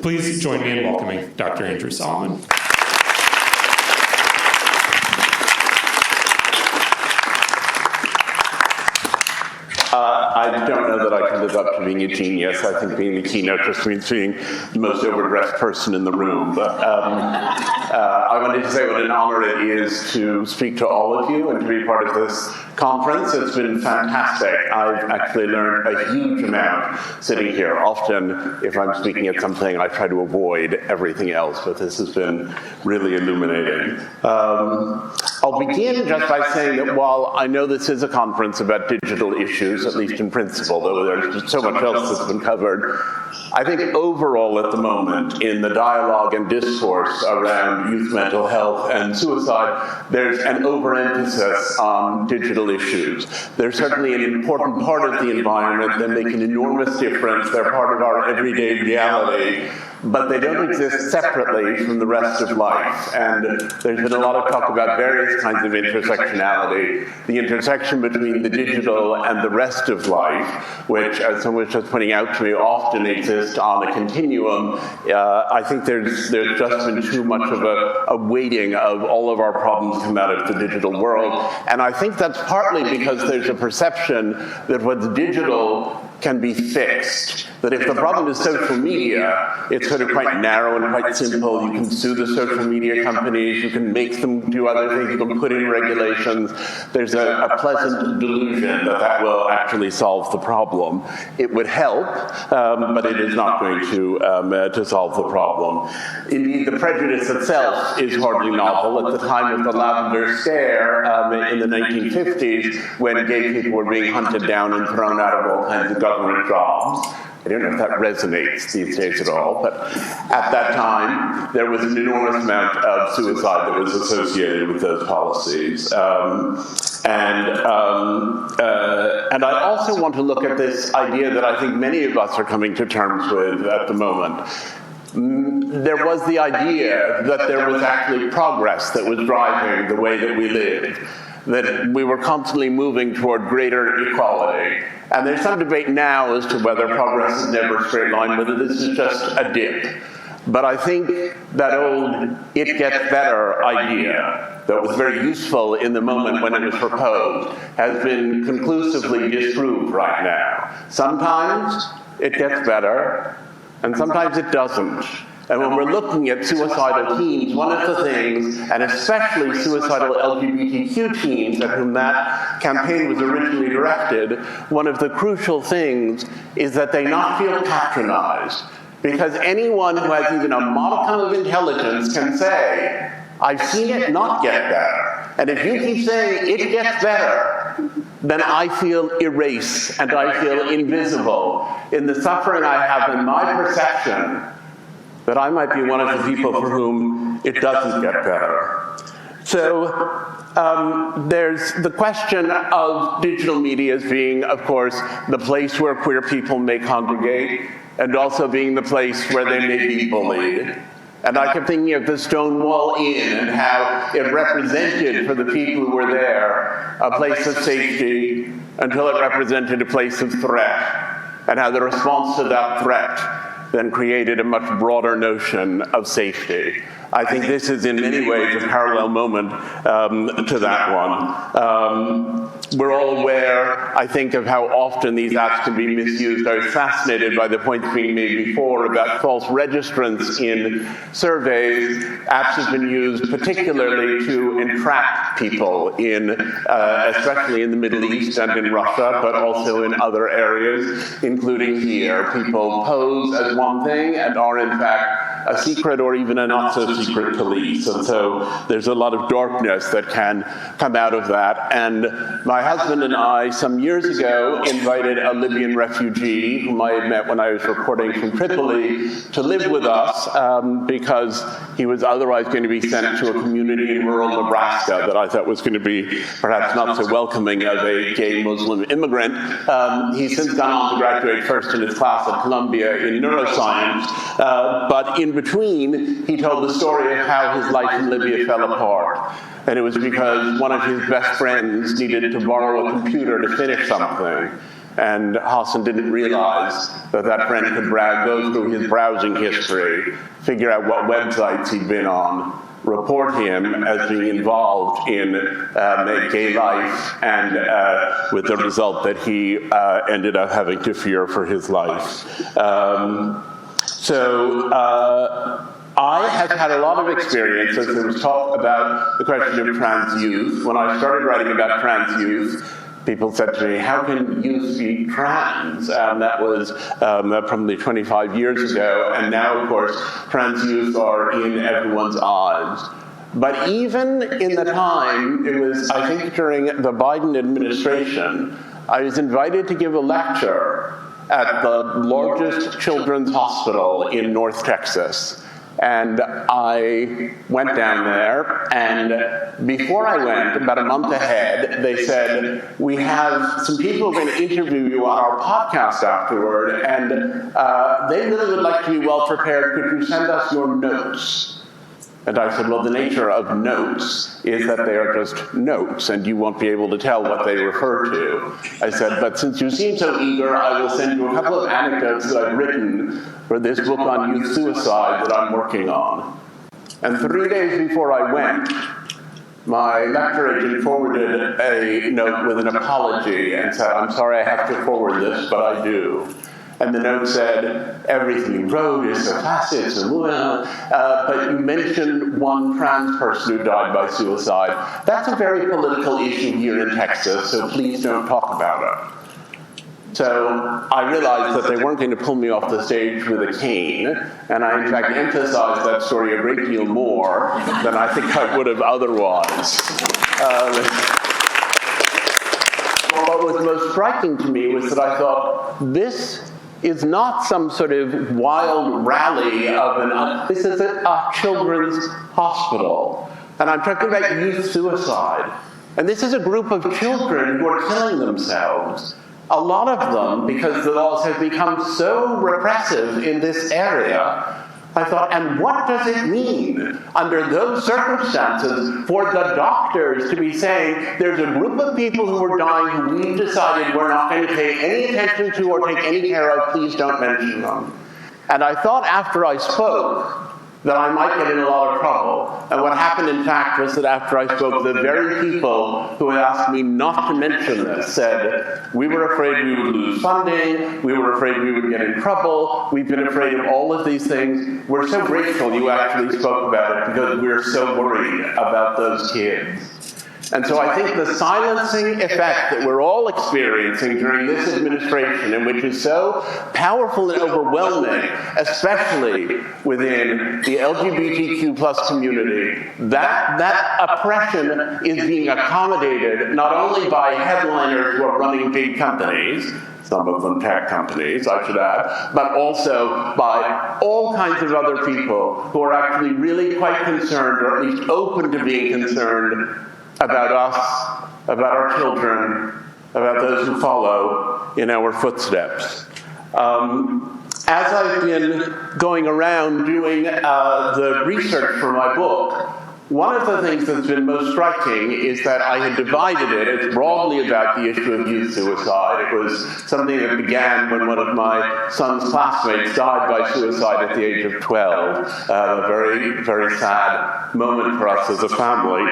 Please join me in welcoming Dr. Andrew Solomon. I don't know that I can live up to being a genius. I think being the keynote just means being the most overdressed person in the room. But I wanted to say what an honor it is to speak to all of you and to be part of this conference. It's been fantastic. I've actually learned a huge amount sitting here. Often, if I'm speaking at something, I try to avoid everything else, but this has been really illuminating. I'll begin just by saying that while I know this is a conference about digital issues, at least in principle, though there's so much else that's been covered, I think overall at the moment, in the dialogue and discourse around youth mental health and suicide, there's an overemphasis on digital issues. They're certainly an important part of the environment. They make an enormous difference. They're part of our everyday reality, but they don't exist separately from the rest of life. And there's been a lot of talk about various kinds of intersectionality. The intersection between the digital and the rest of life, which, as someone was just pointing out to me, often exists on a continuum. I think there's just been too much of a weighting of all of our problems come out of the digital world. And I think that's partly because there's a perception that what's digital can be fixed. That if the problem is social media, it's sort of quite narrow and quite simple. You can sue the social media companies, you can make them do other things, you can put in regulations. There's a pleasant delusion that that will actually solve the problem. It would help, but it is not going to solve the problem. Indeed, the prejudice itself is hardly novel. At the time of the Lavender Scare in the 1950s, when gay people were being hunted down and thrown out of all kinds of government jobs. I don't know if that resonates these days at all, but at that time, there was an enormous amount of suicide that was associated with those policies. And I also want to look at this idea that I think many of us are coming to terms with at the moment. There was the idea that there was actually progress that was driving the way that we lived, that we were constantly moving toward greater equality. And there's some debate now as to whether progress is never a straight line, whether this is just a dip. But I think that old "it gets better" idea that was very useful in the moment when it was proposed has been conclusively disproved right now. Sometimes it gets better, and sometimes it doesn't. And when we're looking at suicidal teens, one of the things, and especially suicidal LGBTQ teens at whom that campaign was originally directed, one of the crucial things is that they not feel patronized. Because anyone who has even a modicum of intelligence can say, I've seen it not get better. And if you keep saying it gets better, then I feel erased and I feel invisible in the suffering I have in my perception that I might be one of the people for whom it doesn't get better. So there's the question of digital media as being, of course, the place where queer people may congregate, and also being the place where they may be bullied. And I kept thinking of the Stonewall Inn and how it represented for the people who were there a place of safety until it represented a place of threat, and how the response to that threat then created a much broader notion of safety. I think this is in many ways a parallel moment to that one. We're all aware, I think, of how often these apps can be misused. I was fascinated by the points being made before about false registrants in surveys. Apps have been used particularly to entrap people in, especially in the Middle East and in Russia, but also in other areas, including here. People pose as one thing and are in fact a secret or even a not-so-secret police. And so there's a lot of darkness that can come out of that. And my husband and I, some years ago, invited a Libyan refugee whom I had met when I was reporting from Tripoli to live with us because he was otherwise going to be sent to a community in rural Nebraska that I thought was going to be perhaps not so welcoming of a gay Muslim immigrant. He's since gone on to graduate first in his class at Columbia in neuroscience, but in between, he told the story of how his life in Libya fell apart. And it was because one of his best friends needed to borrow a computer to finish something. And Hassan didn't realize that that friend could go through his browsing history, figure out what websites he'd been on, report him as being involved in gay life, and with the result that he ended up having to fear for his life. I have had a lot of experience, as there was talk about the question of trans youth. When I started writing about trans youth, people said to me, how can youth be trans? That was probably 25 years ago, and now, of course, trans youth are in everyone's eyes. But even in the time, it was, I think, during the Biden administration, I was invited to give a lecture at the largest children's hospital in North Texas. And I went down there, and before I went, about a month ahead, they said, we have some people who are going to interview you on our podcast afterward, and they really would like to be well prepared. Could you send us your notes? And I said, well, the nature of notes is that they are just notes, and you won't be able to tell what they refer to. I said, but since you seem so eager, I will send you a couple of anecdotes that I've written for this book on youth suicide that I'm working on. And 3 days before I went, my lecture agent forwarded a note with an apology and said, I'm sorry I have to forward this, but I do. And the note said, everything you wrote is so facet, but you mentioned one trans person who died by suicide. That's a very political issue here in Texas, so please don't talk about it. So I realized that they weren't going to pull me off the stage with a cane, and I, in fact, emphasized that story a great deal more than I think I would have otherwise. What was most striking to me was that I thought, this is not some sort of wild rally of this is a children's hospital. And I'm talking about youth suicide. And this is a group of children who are killing themselves. A lot of them, because the laws have become so repressive in this area, I thought, and what does it mean under those circumstances for the doctors to be saying there's a group of people who are dying who we've decided we're not going to pay any attention to or take any care of, please don't mention them. And I thought after I spoke that I might get in a lot of trouble. And what happened, in fact, was that after I spoke, the very people who had asked me not to mention this said, we were afraid we would lose funding, we were afraid we would get in trouble, we've been afraid of all of these things. We're so grateful you actually spoke about it because we're so worried about those kids. And so I think the silencing effect that we're all experiencing during this administration, and which is so powerful and overwhelming, especially within the LGBTQ plus community, that oppression is being accommodated not only by headliners who are running big companies, some of them tech companies, I should add, but also by all kinds of other people who are actually really quite concerned, or at least open to being concerned, about us, about our children, about those who follow in our footsteps. As I've been going around doing the research for my book, one of the things that's been most striking is that I had divided it. It's broadly about the issue of youth suicide. It was something that began when one of my son's classmates died by suicide at the age of 12. A very, very sad moment for us as a family.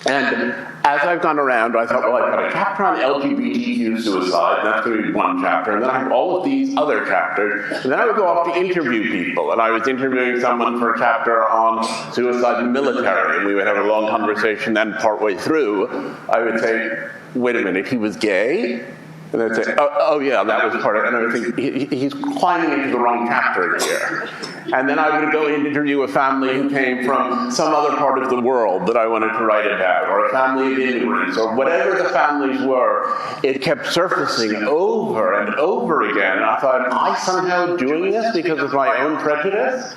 And as I've gone around, I thought, well, I've got a chapter on LGBTQ suicide, and that's going to be one chapter, and then I have all of these other chapters, and then I would go off to interview people, and I was interviewing someone for a chapter on suicide in the military, and we would have a long conversation, then partway through, I would say, wait a minute, he was gay? And they'd say, oh yeah, that was part of it. And I would think, he's climbing into the wrong chapter here. And then I would go and interview a family who came from some other part of the world that I wanted to write about, or a family of immigrants, or whatever the families were. It kept surfacing over and over again. And I thought, am I somehow doing this because of my own prejudice?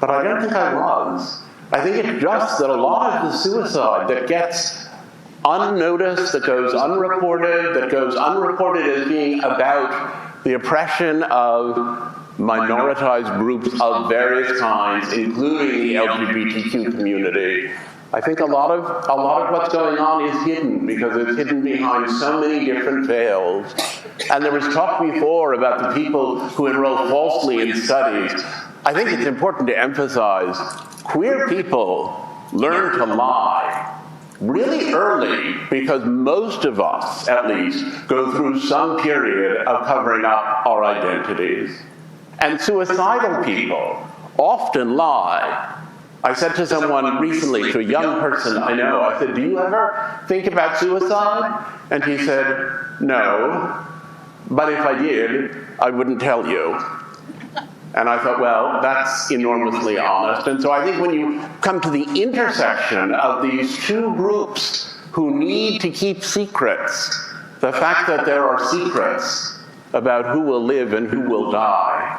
But I don't think I was. I think it's just that a lot of the suicide that gets unnoticed, that goes unreported as being about the oppression of minoritized groups of various kinds, including the LGBTQ community, I think a lot of what's going on is hidden because it's hidden behind so many different veils. And there was talk before about the people who enroll falsely in studies. I think it's important to emphasize queer people learn to lie really early because most of us, at least, go through some period of covering up our identities. And suicidal people often lie. I said to someone recently, to a young person I know, I said, "Do you ever think about suicide?" And he said, "No, but if I did, I wouldn't tell you." And I thought, well, that's enormously honest. And so I think when you come to the intersection of these two groups who need to keep secrets, the fact that there are secrets about who will live and who will die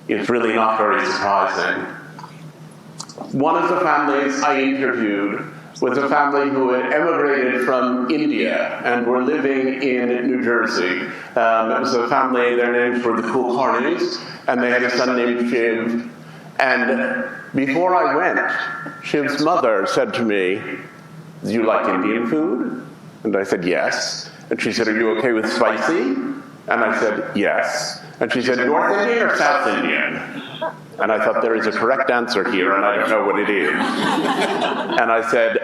is really not very surprising. One of the families I interviewed was a family who had emigrated from India and were living in New Jersey. It was a family, their names were the Kulkarnis, and they had a son named Shiv. And before I went, Shiv's mother said to me, "Do you like Indian food?" And I said, "Yes." And she said, "Are you okay with spicy?" And I said, "Yes." And she said, "North Indian or South Indian?" And I thought, there is a correct answer here, and I don't know what it is. And I said,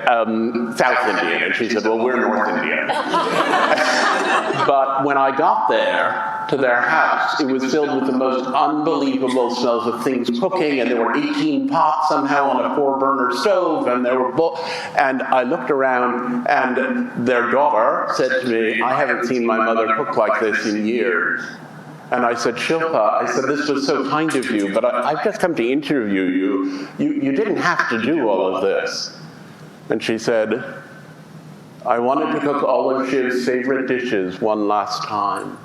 "South Indian." And she said, "Well, we're North Indian." But when I got there, to their house, it was filled with the most unbelievable smells of things cooking, and there were 18 pots somehow on a 4-burner stove, and there were and I looked around, and their daughter said to me, "I haven't seen my mother cook like this in years." And I said, "Shilpa," I said, "this was so kind of you, but I've just come to interview you. You didn't have to do all of this." And she said, "I wanted to cook all of Shiv's favorite dishes one last time."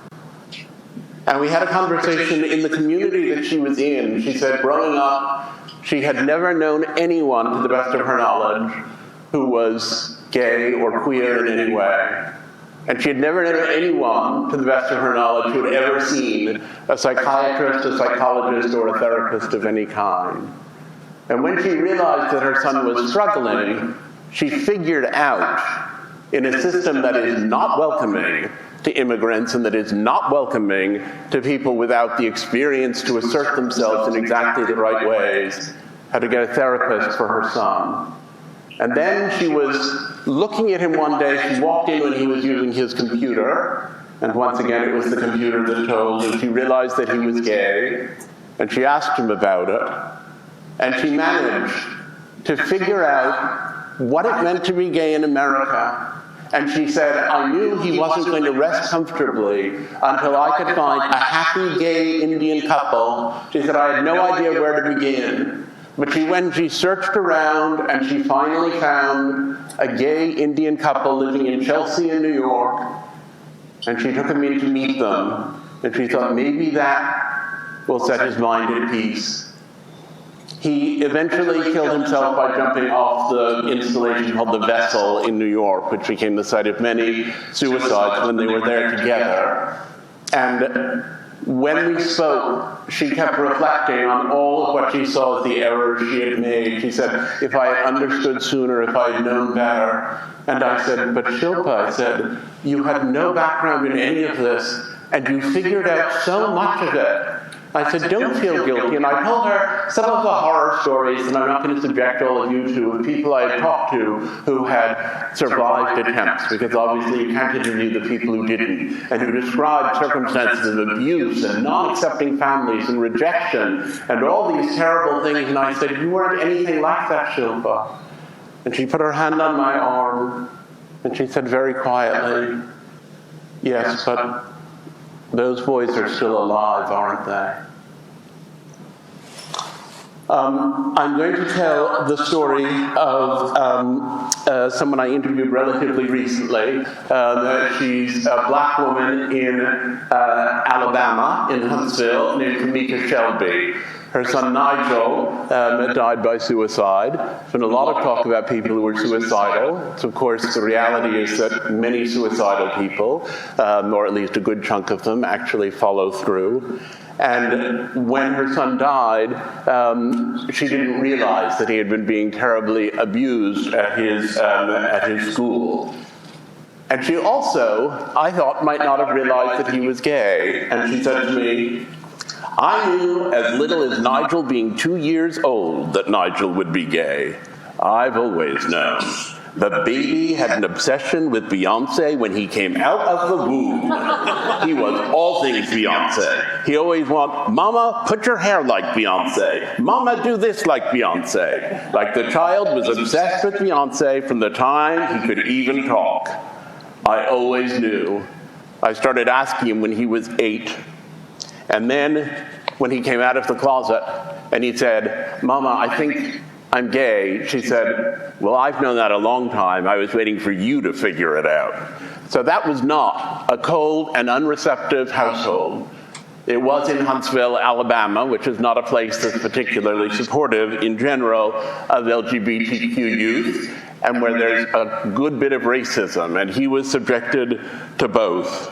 And we had a conversation in the community that she was in. She said, growing up, she had never known anyone, to the best of her knowledge, who was gay or queer in any way. And she had never known anyone, to the best of her knowledge, who had ever seen a psychiatrist, a psychologist, or a therapist of any kind. And when she realized that her son was struggling, she figured out, in a system that is not welcoming to immigrants and that is not welcoming to people without the experience to assert themselves in exactly the right ways, how to get a therapist for her son. And then she was looking at him one day. She walked in when he was using his computer, and once again it was the computer that told, and she realized that he was gay, and she asked him about it, and she managed to figure out what it meant to be gay in America. And she said, "I knew he wasn't going to rest comfortably until I could find a happy gay Indian couple." She said, "I had no idea where to begin." But she searched around, and she finally found a gay Indian couple living in Chelsea in New York. And she took him in to meet them. And she thought, maybe that will set his mind at peace. He eventually killed himself by jumping off the installation called the Vessel in New York, which became the site of many suicides when they were there together. And when we spoke, she kept reflecting on all of what she saw as the errors she had made. She said, "If I had understood sooner, if I had known better." And I said, "But Shilpa," I said, "you had no background in any of this, and you figured out so much of it." I said, "Don't feel guilty." And I told her some of the horror stories, and I'm not going to subject all of you to, of people I had talked to who had survived attempts, because obviously you can't interview the people who didn't, and who described circumstances of abuse and non-accepting families and rejection and all these terrible things. And I said, "You weren't anything like that, Shilpa." And she put her hand on my arm, and she said very quietly, "Yes, but those boys are still alive, aren't they?" I'm going to tell the story of someone I interviewed relatively recently. She's a black woman in Alabama, in Huntsville, named Kamika Shelby. Her son Nigel died by suicide. There's been a lot of talk about people who are suicidal. So of course, the reality is that many suicidal people, or at least a good chunk of them, actually follow through. And when her son died, she didn't realize that he had been being terribly abused at his school. And she also, I thought, might not have realized that he was gay. And she said to me, I knew as little as Nigel being 2 years old that Nigel would be gay. I've always known. The baby had an obsession with Beyonce when he came out of the womb. He was all things Beyonce. He always wanted, Mama, put your hair like Beyonce. Mama, do this like Beyonce. Like the child was obsessed with Beyonce from the time he could even talk. I always knew. I started asking him when he was 8. And then when he came out of the closet and he said, Mama, I think I'm gay, she said, well, I've known that a long time. I was waiting for you to figure it out. So that was not a cold and unreceptive household. It was in Huntsville, Alabama, which is not a place that's particularly supportive in general of LGBTQ youth, and where there's a good bit of racism, and he was subjected to both.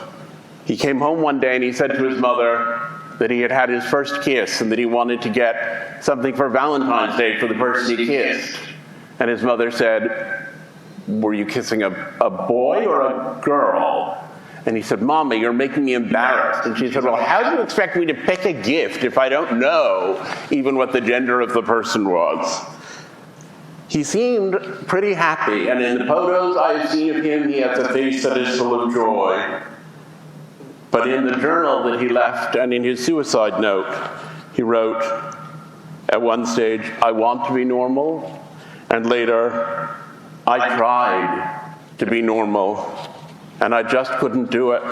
He came home one day and he said to his mother that he had had his first kiss and that he wanted to get something for Valentine's Day for the person he kissed. And his mother said, were you kissing a boy or a girl? And he said, Mama, you're making me embarrassed. And she said, well, how do you expect me to pick a gift if I don't know even what the gender of the person was? He seemed pretty happy, and in the photos I have seen of him, he has a face that is full of joy. But in the journal that he left, and in his suicide note, he wrote, at one stage, I want to be normal, and later, I tried to be normal, and I just couldn't do it.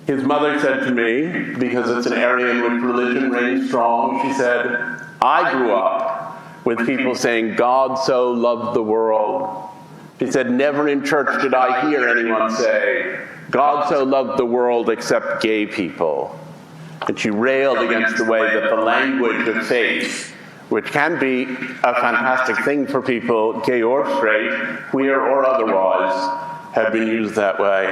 His mother said to me, because it's an area in which religion reigns strong, she said, I grew up with people saying, God so loved the world. She said, never in church did I hear anyone say, God so loved the world except gay people. And she railed against the way that the language of faith, which can be a fantastic thing for people, gay or straight, queer or otherwise, had been used that way.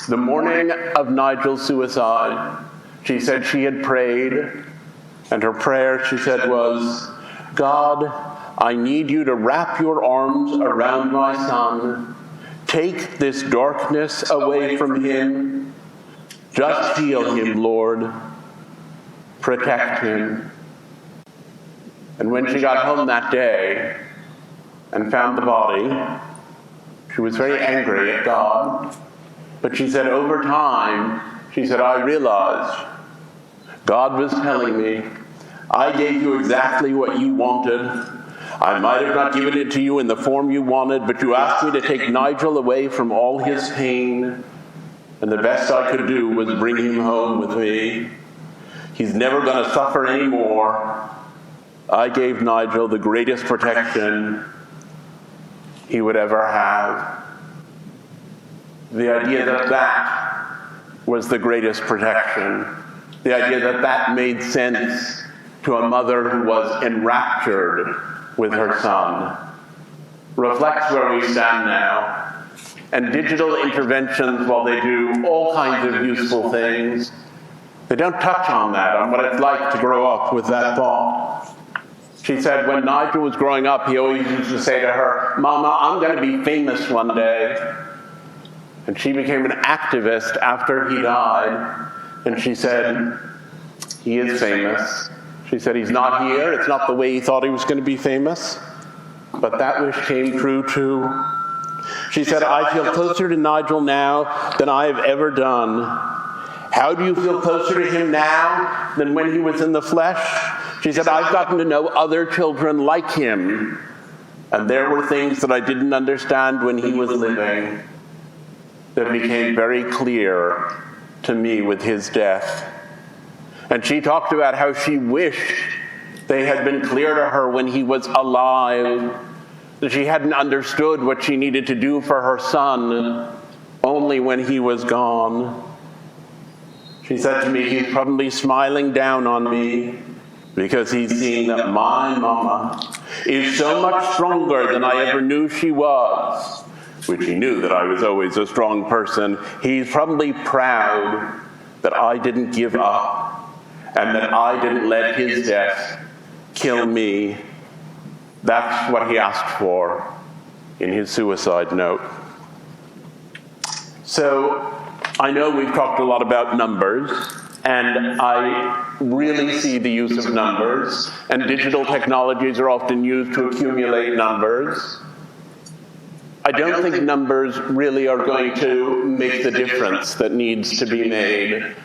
The morning of Nigel's suicide, she said she had prayed, and her prayer, she said, was, God, I need you to wrap your arms around my son. Take this darkness away from him. Just heal him, Lord. Protect him. And when she got home that day and found the body, she was very angry at God. But she said, over time, she said, I realized God was telling me, I gave you exactly what you wanted. I might have not given it to you in the form you wanted, but you asked me to take Nigel away from all his pain, and the best I could do was bring him home with me. He's never going to suffer anymore. I gave Nigel the greatest protection he would ever have. The idea that that was the greatest protection, the idea that that made sense to a mother who was enraptured with her son, reflects where we stand now. And digital interventions, while they do all kinds of useful things, they don't touch on that, on what it's like to grow up with that thought. She said when Nigel was growing up, he always used to say to her, Mama, I'm going to be famous one day. And she became an activist after he died. And she said, he is famous. She said, he's not here. It's not the way he thought he was going to be famous. But that wish came true too. She said, I feel closer to Nigel now than I have ever done. How do you feel closer to him now than when he was in the flesh? She said, I've gotten to know other children like him. And there were things that I didn't understand when he was living that became very clear to me with his death. And she talked about how she wished they had been clear to her when he was alive, that she hadn't understood what she needed to do for her son only when he was gone. She said to me, he's probably smiling down on me because he's seeing that my mama is so much stronger than I ever knew she was, which he knew that I was always a strong person. He's probably proud that I didn't give up and that I didn't let his death kill me. That's what he asked for in his suicide note. So I know we've talked a lot about numbers, and I really see the use of numbers, and digital technologies are often used to accumulate numbers. I don't think numbers really are going to make the difference that needs to be made.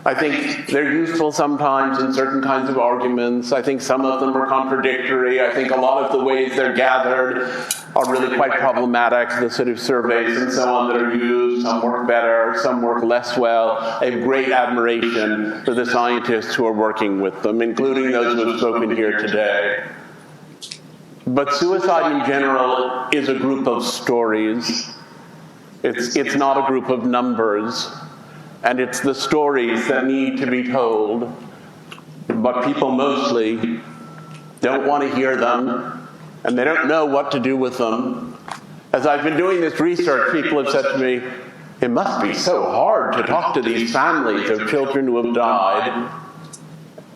I think they're useful sometimes in certain kinds of arguments. I think some of them are contradictory. I think a lot of the ways they're gathered are really quite problematic, the sort of surveys and so on that are used. Some work better, some work less well. I have great admiration for the scientists who are working with them, including those who have spoken here today. But suicide in general is a group of stories. It's not a group of numbers. And it's the stories that need to be told. But people mostly don't want to hear them, and they don't know what to do with them. As I've been doing this research, people have said to me, it must be so hard to talk to these families of children who have died.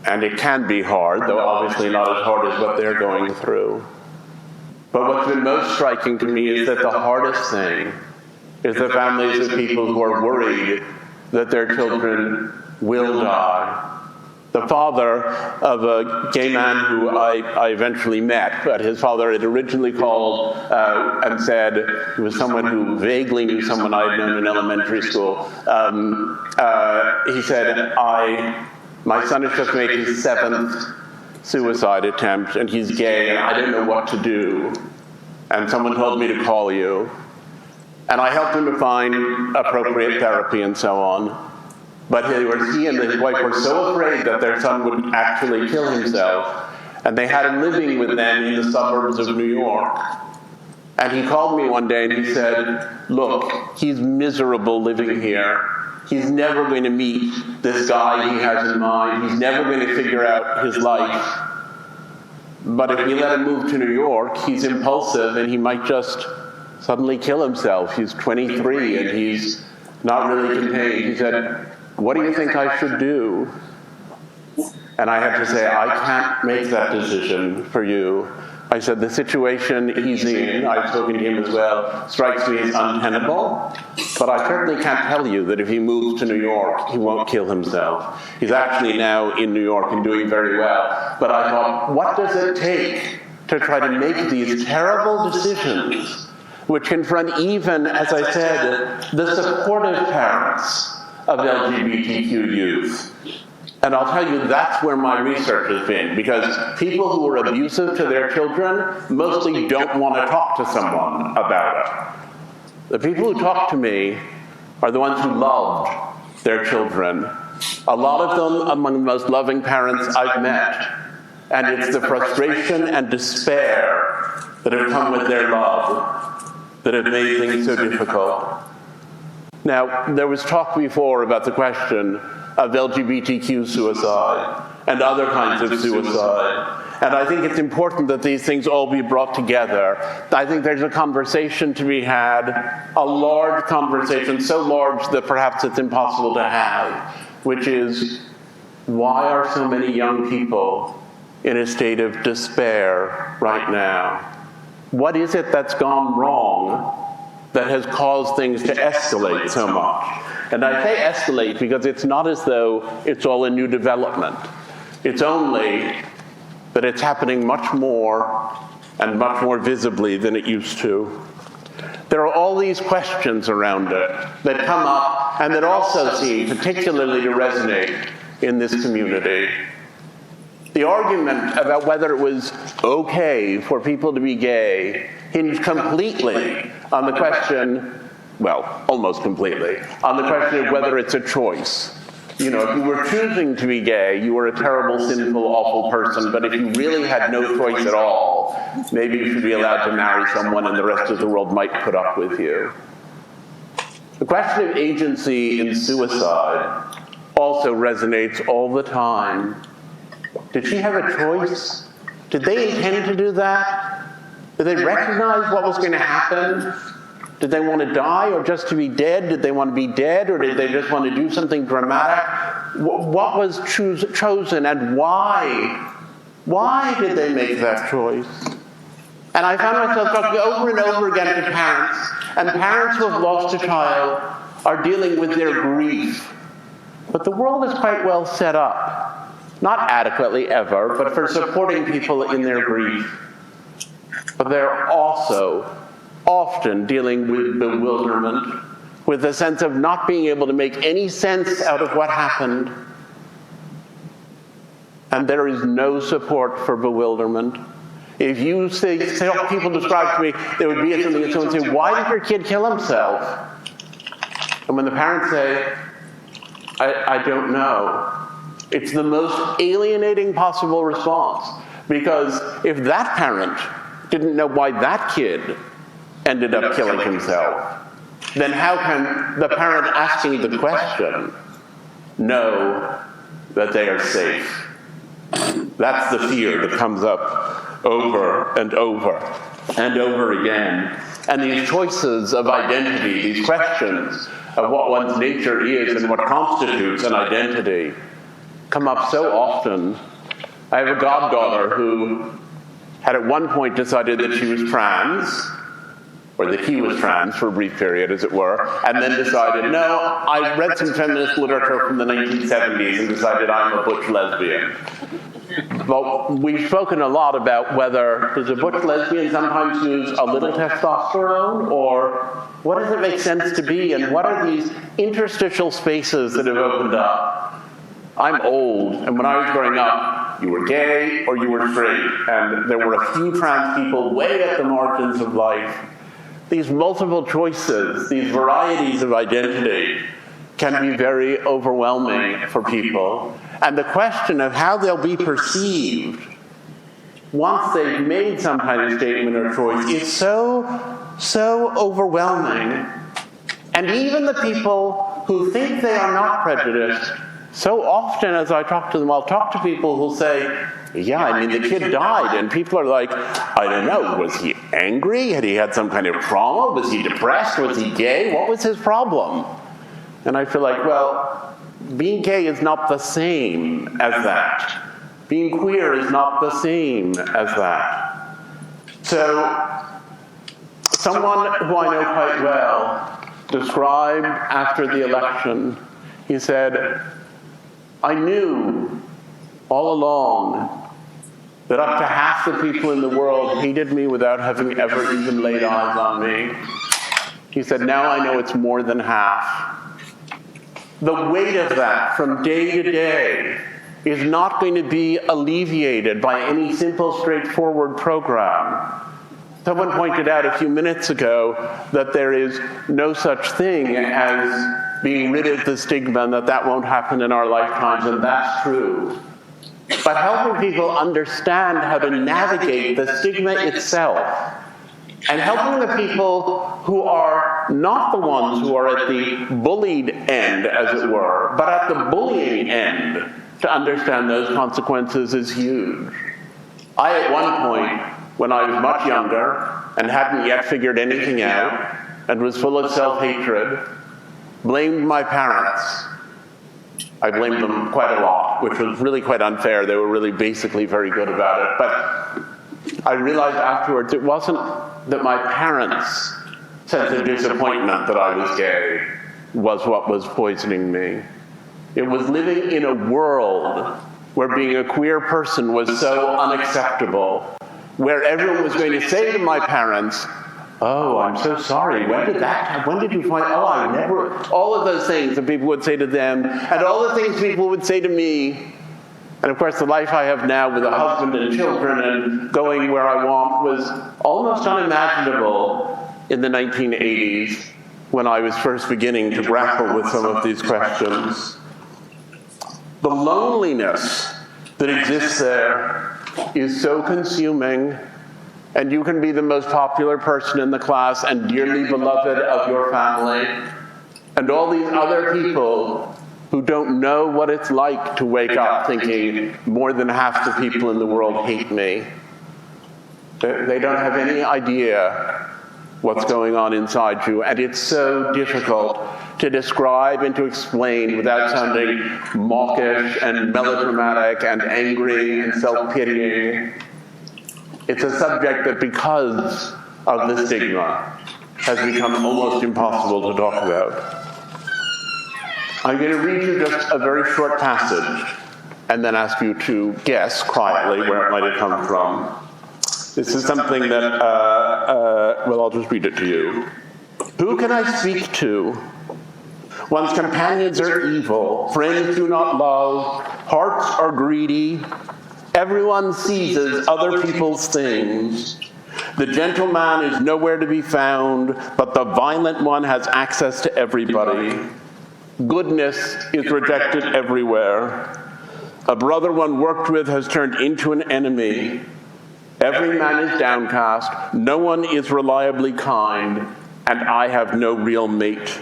And it can be hard, though obviously not as hard as what they're going through. But what's been most striking to me is that the hardest thing is the families of people who are worried that their children will die. The father of a gay man who I eventually met, but his father had originally called and said he was someone who vaguely knew someone I had known in elementary school. He said, my son has just made his 7th suicide attempt, and he's gay, and I don't know what to do. And someone told me to call you. And I helped him to find appropriate therapy and so on. But he and his wife were so afraid that their son would actually kill himself, and they had him living with them in the suburbs of New York. And he called me one day and he said, look, he's miserable living here. He's never going to meet this guy he has in mind. He's never going to figure out his life. But if we let him move to New York, he's impulsive and he might just suddenly kill himself. He's 23 and he's not really contained. He said, what do you think I should do? And I had to say, I can't make that decision for you. I said, the situation he's in, I've spoken to him as well, strikes me as untenable, but I certainly can't tell you that if he moves to New York, he won't kill himself. He's actually now in New York and doing very well. But I thought, what does it take to try to make these terrible decisions which confront even, as I said, the supportive parents of LGBTQ youth? And I'll tell you, that's where my research has been, because people who are abusive to their children mostly don't want to talk to someone about it. The people who talk to me are the ones who loved their children. A lot of them among the most loving parents I've met. And it's the frustration and despair that have come with their love that have made things so difficult. Now, there was talk before about the question of LGBTQ suicide and other kinds of suicide. And I think it's important that these things all be brought together. I think there's a conversation to be had, a large conversation, so large that perhaps it's impossible to have, which is, why are so many young people in a state of despair right now? What is it that's gone wrong that has caused things to escalate so much? And I say escalate because it's not as though it's all a new development. It's only that it's happening much more and much more visibly than it used to. There are all these questions around it that come up and that also seem particularly to resonate in this community. The argument about whether it was okay for people to be gay hinged completely on the question, well, almost completely, on the question of whether it's a choice. You know, if you were choosing to be gay, you were a terrible, sinful, awful person, but if you really had no choice at all, maybe you should be allowed to marry someone and the rest of the world might put up with you. The question of agency in suicide also resonates all the time. Did she have a choice? Did they intend to do that? Did they recognize what was going to happen? Did they want to die or just to be dead? Did they want to be dead, or did they just want to do something dramatic? What was chosen, and why? Why did they make that choice? And I found myself talking over and over again to parents, and parents who have lost a child are dealing with their grief. But the world is quite well set up, not adequately ever, but for supporting people in their grief. But they're also often dealing with bewilderment, with the sense of not being able to make any sense out of what happened. And there is no support for bewilderment. If you say people describe to me, there would be something that someone would say, why did your kid kill himself? And when the parents say, I don't know, it's the most alienating possible response. Because if that parent didn't know why that kid ended up killing himself, then how can the parent asking the question know that they are safe? That's the fear that comes up over and over and over again. And these choices of identity, these questions of what one's nature is and what constitutes an identity, come up so often. I have a goddaughter who had at one point decided that she was trans, or that he was trans for a brief period, as it were, and then decided, no, I read some feminist literature from the 1970s and decided I'm a butch lesbian. Well, we've spoken a lot about whether does a butch lesbian sometimes use a little testosterone, or what does it make sense to be, and what are these interstitial spaces that have opened up? I'm old, and when I was growing up, you were gay or you were straight, and there were a few trans people way at the margins of life. These multiple choices, these varieties of identity, can be very overwhelming for people. And the question of how they'll be perceived once they've made some kind of statement or choice is so overwhelming. And even the people who think they are not prejudiced, so often as I talk to them, I'll talk to people who'll say, yeah, I mean, the kid died, and people are like, I don't know, was he angry? Had he had some kind of trauma? Was he depressed? Was he gay? What was his problem? And I feel like, well, being gay is not the same as that. Being queer is not the same as that. So, someone who I know quite well described after the election, he said, I knew all along that up to half the people in the world hated me without having ever even laid eyes on me. He said, now I know it's more than half. The weight of that from day to day is not going to be alleviated by any simple, straightforward program. Someone pointed out a few minutes ago that there is no such thing as being rid of the stigma and that won't happen in our lifetimes, and that's true. But helping people understand how to navigate the stigma itself, and helping the people who are not the ones who are at the bullied end, as it were, but at the bullying end, to understand those consequences is huge. I, at one point, when I was much younger and hadn't yet figured anything out and was full of self-hatred, blamed my parents. I blamed them quite a lot, which was really quite unfair. They were really basically very good about it. But I realized afterwards it wasn't that my parents' sense of disappointment that I was gay was what was poisoning me. It was living in a world where being a queer person was so unacceptable, where everyone was going to say to my parents, oh, I'm so sorry, when did you find, oh, I never, all of those things that people would say to them, and all the things people would say to me. And of course, the life I have now with a husband and children and going where I want was almost unimaginable in the 1980s when I was first beginning to grapple with some of these questions. The loneliness that exists there is so consuming, and you can be the most popular person in the class and dearly beloved of your family, and all these other people who don't know what it's like to wake up thinking more than half the people in the world hate me. They don't have any idea what's going on inside you, and it's so difficult to describe and to explain without sounding mawkish and melodramatic and angry and self-pitying. It's a subject that, because of the stigma, has become almost impossible to talk about. I'm going to read you just a very short passage and then ask you to guess quietly where it might have come from. This is something that, well, I'll just read it to you. Who can I speak to? One's companions are evil, friends do not love, hearts are greedy, everyone seizes other people's things. The gentleman is nowhere to be found, but the violent one has access to everybody. Goodness is rejected everywhere. A brother one worked with has turned into an enemy. Every man is downcast, no one is reliably kind, and I have no real mate.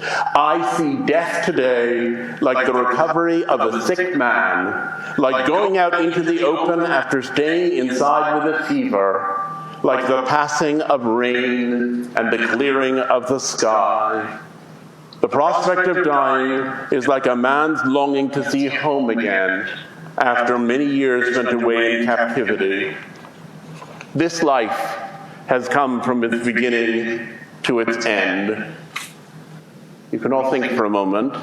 I see death today like the recovery of a sick man, like going out into the open after staying inside with a fever, like the passing of rain and the clearing of the sky. The prospect of dying is like a man's longing to see home again after many years spent away in captivity. This life has come from its beginning to its end. You can all think for a moment.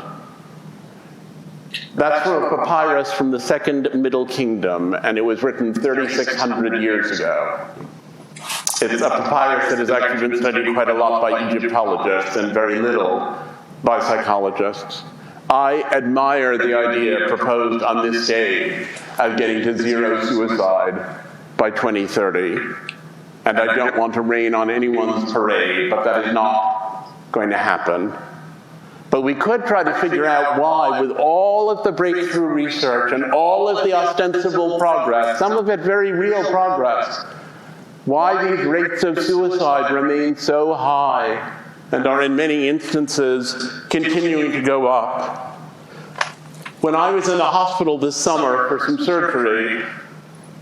That's from a papyrus from the Second Middle Kingdom, and it was written 3,600 years ago. It's a papyrus that has actually been studied quite a lot by Egyptologists and very little by psychologists. I admire the idea proposed on this stage of getting to zero suicide by 2030. And I don't want to rain on anyone's parade, but that is not going to happen. But we could try to figure out why, with all of the breakthrough research and all of the ostensible progress, some of it very real progress, why these rates of suicide remain so high and are in many instances continuing to go up. When I was in the hospital this summer for some surgery,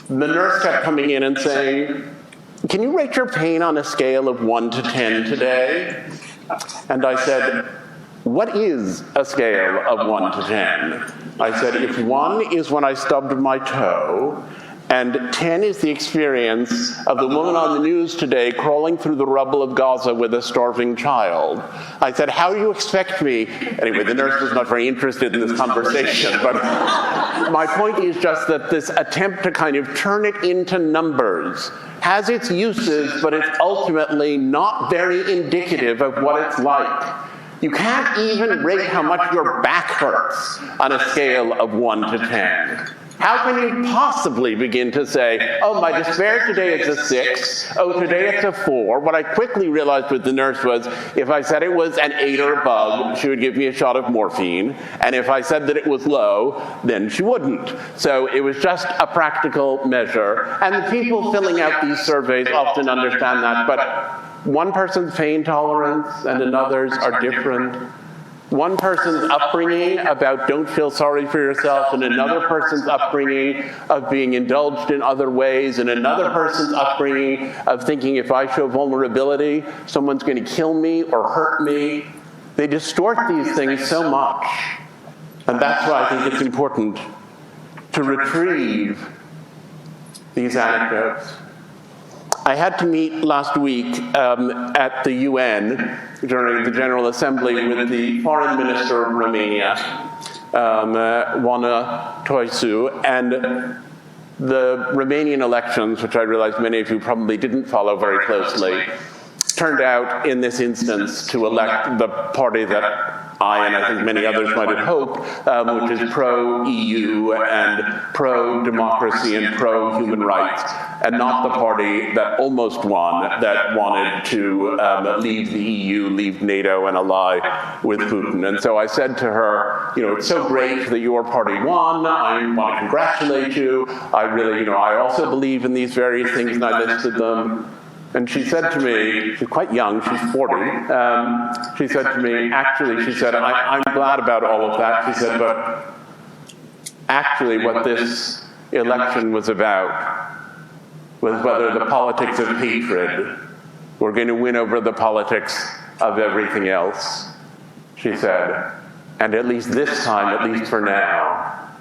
the nurse kept coming in and saying, "Can you rate your pain on a scale of 1 to 10 today?" And I said, "What is a scale of 1 to 10? I said, if 1 is when I stubbed my toe, and 10 is the experience of the woman on the news today crawling through the rubble of Gaza with a starving child. I said, how do you expect me?" Anyway, the nurse was not very interested in this conversation, but my point is just that this attempt to kind of turn it into numbers has its uses, but it's ultimately not very indicative of what it's like. You can't even rate how much your back hurts on a scale of 1 to 10. How can you possibly begin to say, oh, my despair today is a 6, oh, today it's a 4. What I quickly realized with the nurse was, if I said it was an 8 or above, she would give me a shot of morphine, and if I said that it was low, then she wouldn't. So it was just a practical measure, and the people filling out these surveys often understand that, but one person's pain tolerance and another's are different. One person's upbringing about don't feel sorry for yourself, and another person's upbringing of being indulged in other ways, and another person's upbringing of thinking if I show vulnerability, someone's going to kill me or hurt me. They distort these things so much. And that's why I think it's important to retrieve these anecdotes. I had to meet last week at the UN during the General Assembly with the Foreign Minister of Romania, Oana Toisu, and the Romanian elections, which I realize many of you probably didn't follow very closely, turned out in this instance to elect the party that I and I think many others might have hoped, which is pro-EU and pro-democracy and pro-human rights, and not the party that almost won, that wanted to leave the EU, leave NATO, and ally with Putin. And so I said to her, it's so great that your party won. I want to congratulate you. I really, I also believe in these various things, and I listed them. And she said to me, she's quite young, she's 40, she said to me, actually, she said, I'm glad about all of that. She said, but actually what this election was about was whether the politics of hatred were going to win over the politics of everything else. She said, and at least this time, at least for now,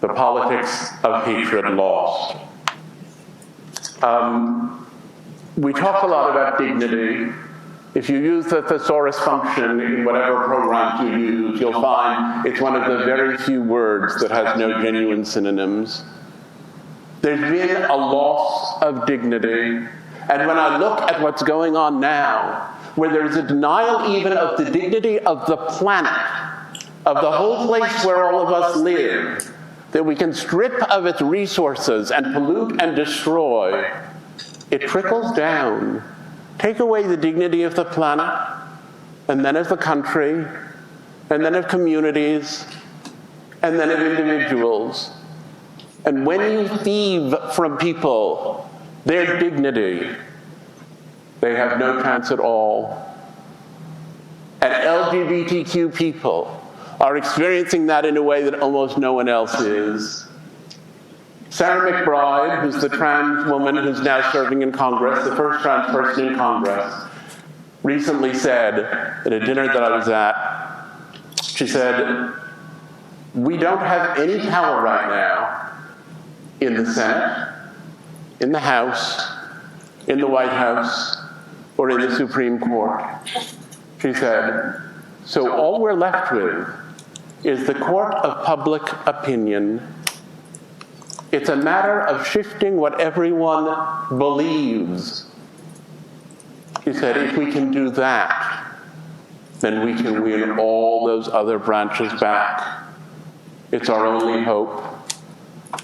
the politics of hatred lost. We talk a lot about dignity. If you use the thesaurus function in whatever programs you use, you'll find it's one of the very few words that has no genuine synonyms. There's been a loss of dignity. And when I look at what's going on now, where there's a denial even of the dignity of the planet, of the whole place where all of us live, that we can strip of its resources and pollute and destroy, it trickles down. Take away the dignity of the planet, and then of the country, and then of communities, and then of individuals. And when you thieve from people their dignity, they have no chance at all. And LGBTQ people are experiencing that in a way that almost no one else is. Sarah McBride, who's the trans woman who's now serving in Congress, the first trans person in Congress, recently said at a dinner that I was at, she said, we don't have any power right now in the Senate, in the House, in the White House, or in the Supreme Court. She said, so all we're left with is the court of public opinion. It's a matter of shifting what everyone believes. She said, if we can do that, then we can win all those other branches back. It's our only hope.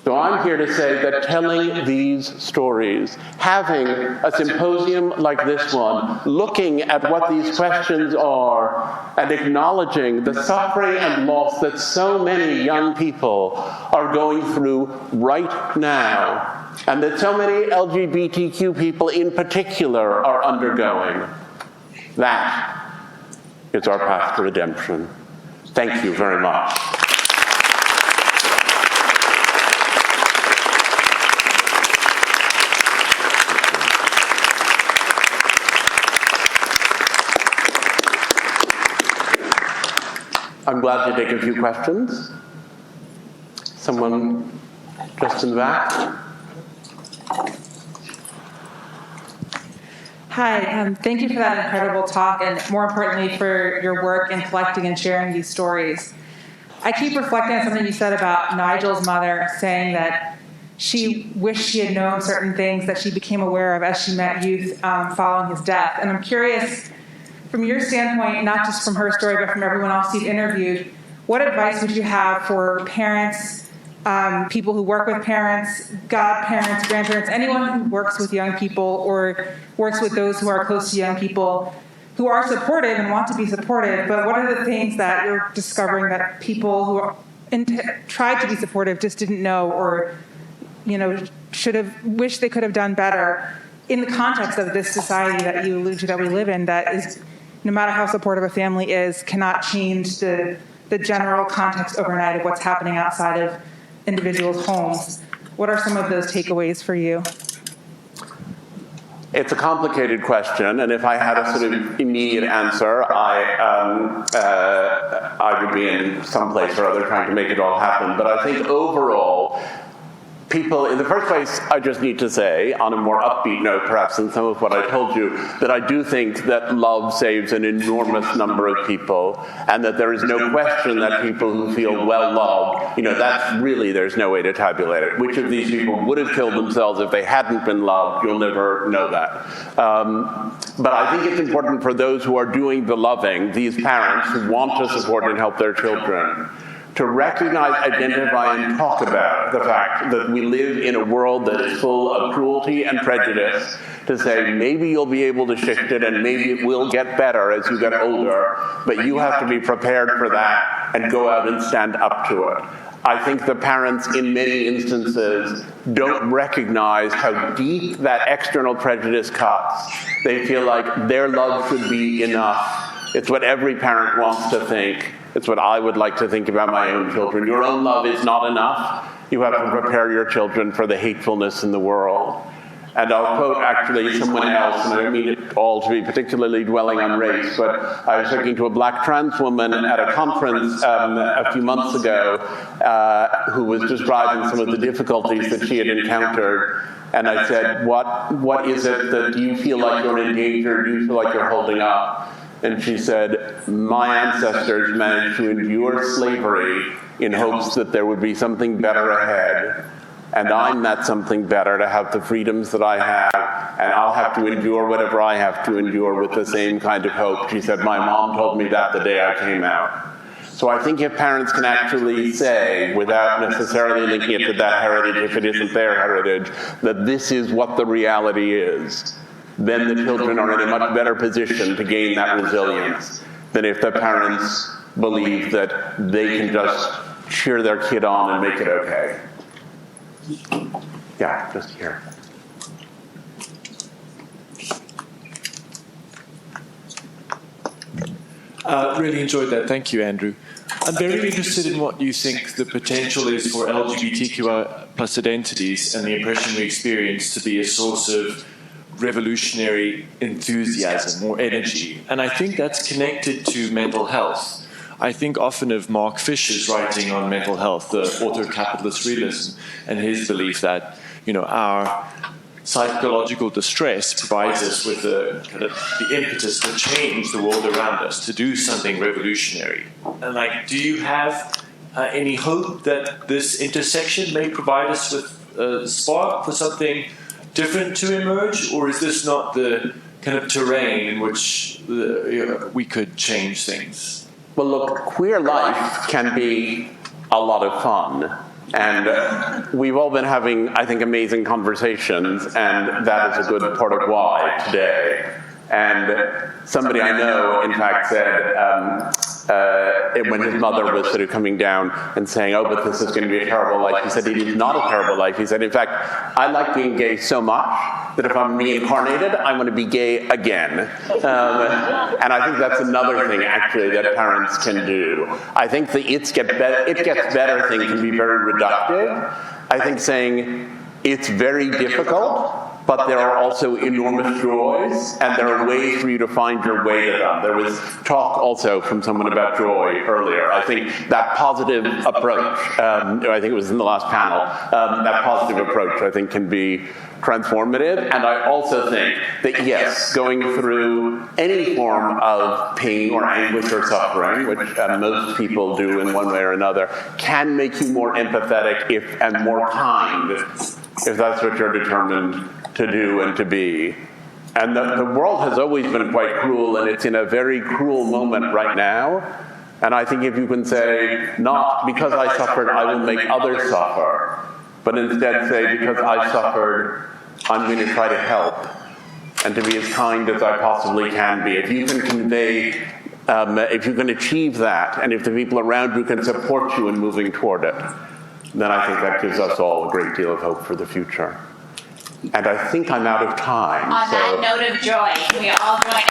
So I'm here to say that telling these stories, having a symposium like this one, looking at what these questions are, and acknowledging the suffering and loss that so many young people are going through right now, and that so many LGBTQ people in particular are undergoing, that is our path to redemption. Thank you very much. I'm glad to take a few questions. Someone just in the back. Hi, thank you for that incredible talk, and more importantly, for your work in collecting and sharing these stories. I keep reflecting on something you said about Nigel's mother, saying that she wished she had known certain things that she became aware of as she met youth following his death. And I'm curious, from your standpoint, not just from her story, but from everyone else you've interviewed, what advice would you have for parents, people who work with parents, godparents, grandparents, anyone who works with young people or works with those who are close to young people, who are supportive and want to be supportive, but what are the things that you're discovering that people who are tried to be supportive just didn't know, or should have wished they could have done better in the context of this society that you allude to that we live in, that is, no matter how supportive a family is, cannot change the general context overnight of what's happening outside of individuals' homes. What are some of those takeaways for you? It's a complicated question, and if I had a sort of immediate answer, I would be in some place or other trying to make it all happen. But I think overall, people, in the first place, I just need to say, on a more upbeat note perhaps than some of what I told you, that I do think that love saves an enormous number of people, and that there is no question that people who feel well loved, that's really, there's no way to tabulate it. Which of these people would have killed themselves if they hadn't been loved? You'll never know that. But I think it's important for those who are doing the loving, these parents who want to support and help their children, to recognize, identify, and talk about the fact that we live in a world that is full of cruelty and prejudice, to say maybe you'll be able to shift it and maybe it will get better as you get older, but you have to be prepared for that and go out and stand up to it. I think the parents, in many instances, don't recognize how deep that external prejudice cuts. They feel like their love should be enough. It's what every parent wants to think. It's what I would like to think about my own children. Your own love is not enough. You have to prepare your children for the hatefulness in the world. And I'll quote actually someone else, and I don't mean it all to be particularly dwelling on race, but I was talking to a black trans woman at a conference a few months ago who was describing some of the difficulties that she had encountered. And I said, what is it that you feel like you're in danger, do you feel like you're holding up? And she said, my ancestors managed to endure slavery in hopes that there would be something better ahead. And I'm that something better to have the freedoms that I have, and I'll have to endure whatever I have to endure with the same kind of hope. She said, my mom told me that the day I came out. So I think if parents can actually say, without necessarily linking it to that heritage, if it isn't their heritage, that this is what the reality is, then the children are in a much better position to gain that resilience than if the parents believe that they can just cheer their kid on and make it okay. Yeah, just here. Really enjoyed that. Thank you, Andrew. I'm very interested in what you think the potential is for LGBTQI plus identities and the oppression we experience to be a source of revolutionary enthusiasm or energy. And I think that's connected to mental health. I think often of Mark Fisher's writing on mental health, the author of Capitalist Realism, and his belief that, our psychological distress provides us with the impetus to change the world around us, to do something revolutionary. And do you have any hope that this intersection may provide us with a spark for something different to emerge, or is this not the kind of terrain in which we could change things? Well, look, queer life can be a lot of fun. And we've all been having, I think, amazing conversations, and that is a good part of why today. And somebody I know, in fact, said, when his mother was sort of coming down and saying, oh, but this is going to be a terrible life, he said, it is not a terrible life. He said, in fact, I like being gay so much that if I'm reincarnated, I'm going to be gay again. And I think that's another thing, actually, that parents can do. I think the it gets better thing can be very reductive. I think saying it's very difficult, but there are also enormous joys, and there are ways for you to find your way to them. There was talk also from someone about joy earlier. I think that positive approach, I think it was in the last panel, that positive approach I think can be transformative. And I also think that yes, going through any form of pain or anguish or suffering, which most people do in one way or another, can make you more empathetic and more kind, if that's what you're determined to do and to be. And the world has always been quite cruel, and it's in a very cruel moment right now. And I think if you can say, not because I suffered, I will make others suffer, but instead say, because I suffered, I'm going to try to help and to be as kind as I possibly can be. If you can convey, if you can achieve that, and if the people around you can support you in moving toward it, then I think that gives us all a great deal of hope for the future. And I think I'm out of time. On that note of joy, we all join